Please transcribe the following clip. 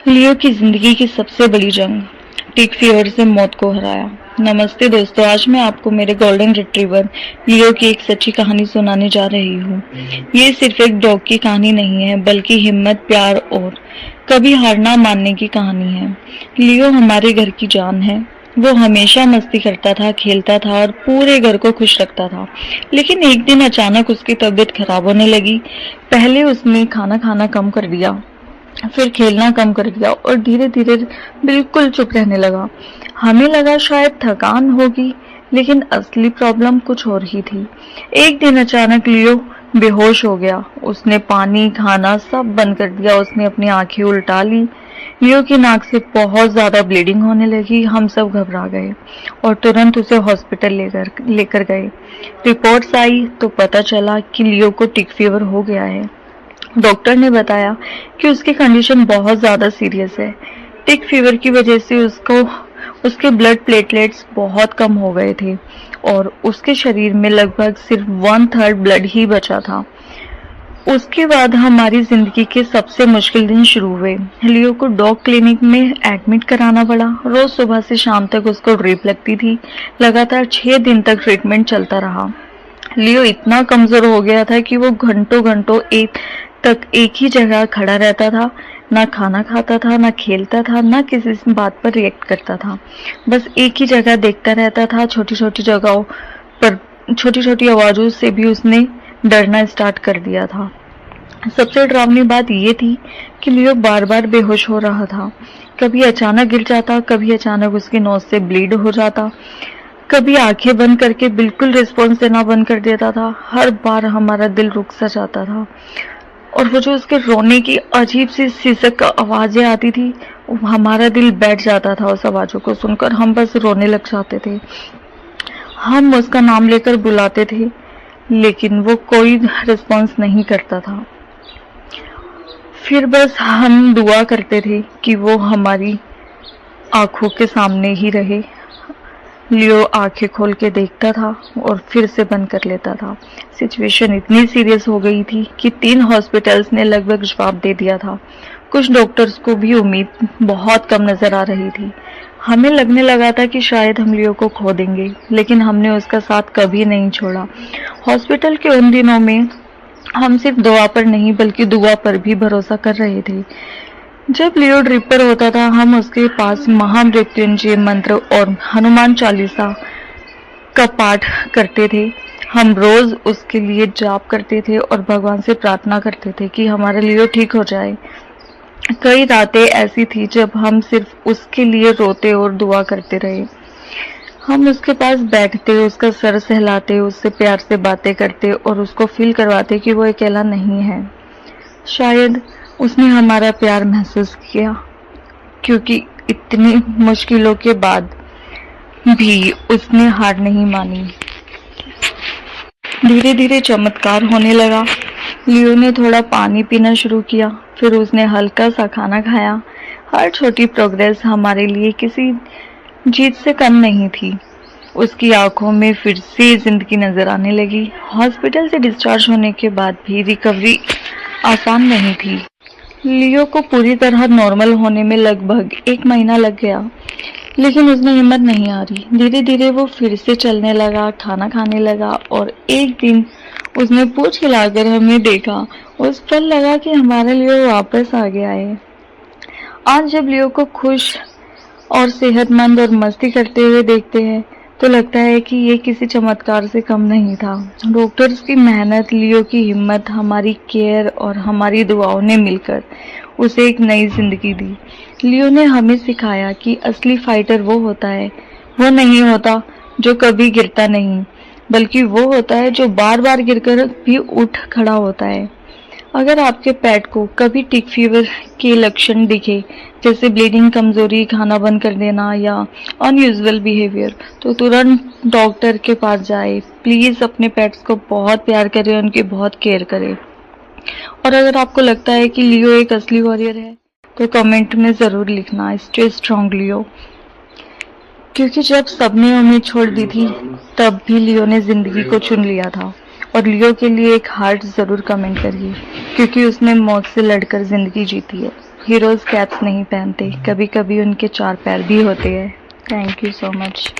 लियो की जिंदगी की सबसे बड़ी जंग, टिक फीवर से मौत को हराया। नमस्ते दोस्तों, आज मैं आपको मेरे गोल्डन रिट्रीवर लियो की एक सच्ची कहानी सुनाने जा रही हूँ। ये सिर्फ एक डॉग की कहानी नहीं है, बल्कि हिम्मत, प्यार और कभी हार ना मानने की कहानी है। लियो हमारे घर की जान है। वो हमेशा मस्ती करता था, खेलता था और पूरे घर को खुश रखता था। लेकिन एक दिन अचानक उसकी तबीयत खराब होने लगी। पहले उसने खाना खाना कम कर दिया, फिर खेलना कम कर दिया और धीरे धीरे बिल्कुल चुप रहने लगा। हमें लगा शायद थकान होगी, लेकिन असली प्रॉब्लम कुछ और ही थी। एक दिन अचानक लियो बेहोश हो गया। उसने पानी, खाना सब बंद कर दिया। उसने अपनी आंखें उल्टा ली। लियो की नाक से बहुत ज्यादा ब्लीडिंग होने लगी। हम सब घबरा गए और तुरंत उसे हॉस्पिटल लेकर गए। रिपोर्ट्स आई तो पता चला कि लियो को टिक फीवर हो गया है। डॉक्टर ने बताया कि उसकी कंडीशन बहुत ज़्यादा सीरियस है। टिक फीवर की वजह से उसके ब्लड प्लेटलेट्स बहुत कम हो गए थे और उसके शरीर में लगभग सिर्फ 1/3 ब्लड ही बचा था। उसके बाद हमारी जिंदगी के सबसे मुश्किल दिन शुरू हुए। लियो को डॉग क्लिनिक में एडमिट कराना पड़ा। रोज सुबह से शाम तक उसको ड्रिप लगती थी। लगातार 6 दिन तक ट्रीटमेंट चलता रहा। लियो इतना कमजोर हो गया था कि वो घंटों घंटों एक ही जगह खड़ा रहता था। ना खाना खाता था, ना खेलता था, ना किसी बात पर रिएक्ट करता था। बस एक ही जगह देखता रहता था। छोटी छोटी जगहों पर छोटी छोटी आवाजों से भी उसने डरना स्टार्ट कर दिया था। सबसे डरावनी बात ये थी कि लियो बार बार बेहोश हो रहा था। कभी अचानक गिर जाता, कभी अचानक उसकी नोज से ब्लीड हो जाता, कभी आंखें बंद करके बिल्कुल रिस्पॉन्स देना बंद कर देता था। हर बार हमारा दिल रुक सा जाता था और वो जो उसके रोने की अजीब सी सिसक आवाजें आती थी, हमारा दिल बैठ जाता था। उस आवाजों को सुनकर हम बस रोने लग जाते थे। हम उसका नाम लेकर बुलाते थे, लेकिन वो कोई रिस्पॉन्स नहीं करता था। फिर बस हम दुआ करते थे कि वो हमारी आंखों के सामने ही रहे। लियो आंखें खोल के देखता था और फिर से बंद कर लेता था। सिचुएशन इतनी सीरियस हो गई थी कि 3 हॉस्पिटल्स ने लगभग जवाब दे दिया था। कुछ डॉक्टर्स को भी उम्मीद बहुत कम नजर आ रही थी। हमें लगने लगा था कि शायद हम लियो को खो देंगे, लेकिन हमने उसका साथ कभी नहीं छोड़ा। हॉस्पिटल के उन दिनों में हम सिर्फ दुआ पर नहीं बल्कि दुआ पर भी भरोसा कर रहे थे। जब लियो ड्रिप पर होता था, हम उसके पास महामृत्युंजय मंत्र और हनुमान चालीसा का पाठ करते थे। हम रोज उसके लिए जाप करते थे और भगवान से प्रार्थना करते थे कि हमारा लियो ठीक हो जाए। कई रातें ऐसी थी जब हम सिर्फ उसके लिए रोते और दुआ करते रहे। हम उसके पास बैठते, उसका सर सहलाते, उससे प्यार से बातें करते और उसको फील करवाते कि वो अकेला नहीं है। शायद उसने हमारा प्यार महसूस किया, क्योंकि इतनी मुश्किलों के बाद भी उसने हार नहीं मानी। धीरे धीरे चमत्कार होने लगा। लियो ने थोड़ा पानी पीना शुरू किया, फिर उसने हल्का सा खाना खाया। हर छोटी प्रोग्रेस हमारे लिए किसी जीत से कम नहीं थी। उसकी आंखों में फिर से जिंदगी नजर आने लगी। हॉस्पिटल से डिस्चार्ज होने के बाद भी रिकवरी आसान नहीं थी। लियो को पूरी तरह नॉर्मल होने में लगभग 1 महीना लग गया, लेकिन उसने हिम्मत नहीं हारी। धीरे धीरे वो फिर से चलने लगा, खाना खाने लगा और एक दिन उसने पूंछ हिलाकर हमें देखा। उस पर लगा कि हमारा लियो वापस आ गया है। आज जब लियो को खुश और सेहतमंद और मस्ती करते हुए देखते हैं तो लगता है कि ये किसी चमत्कार से कम नहीं था। डॉक्टर्स की मेहनत, लियो की हिम्मत, हमारी केयर और हमारी दुआओं ने मिलकर उसे एक नई जिंदगी दी। लियो ने हमें सिखाया कि असली फाइटर वो होता है, वो नहीं होता जो कभी गिरता नहीं, बल्कि वो होता है जो बार बार गिरकर भी उठ खड़ा होता है। अगर आपके पेट को कभी टिक फीवर के लक्षण दिखे, जैसे ब्लीडिंग, कमजोरी, खाना बंद कर देना या अनयूजुअल बिहेवियर, तो तुरंत डॉक्टर के पास जाए। प्लीज अपने पेट्स को बहुत प्यार करें, उनकी बहुत केयर करें। और अगर आपको लगता है कि लियो एक असली वॉरियर है, तो कमेंट में जरूर लिखना, स्टे स्ट्रॉन्ग लियो। क्योंकि जब सबने उम्मीद छोड़ दी थी, तब भी लियो ने जिंदगी को चुन लिया था। और लियो के लिए एक हार्ट जरूर कमेंट करिए, क्योंकि उसने मौत से लड़कर जिंदगी जीती है। हीरोज कैप्स नहीं पहनते, कभी कभी उनके 4 पैर भी होते हैं। Thank you so much.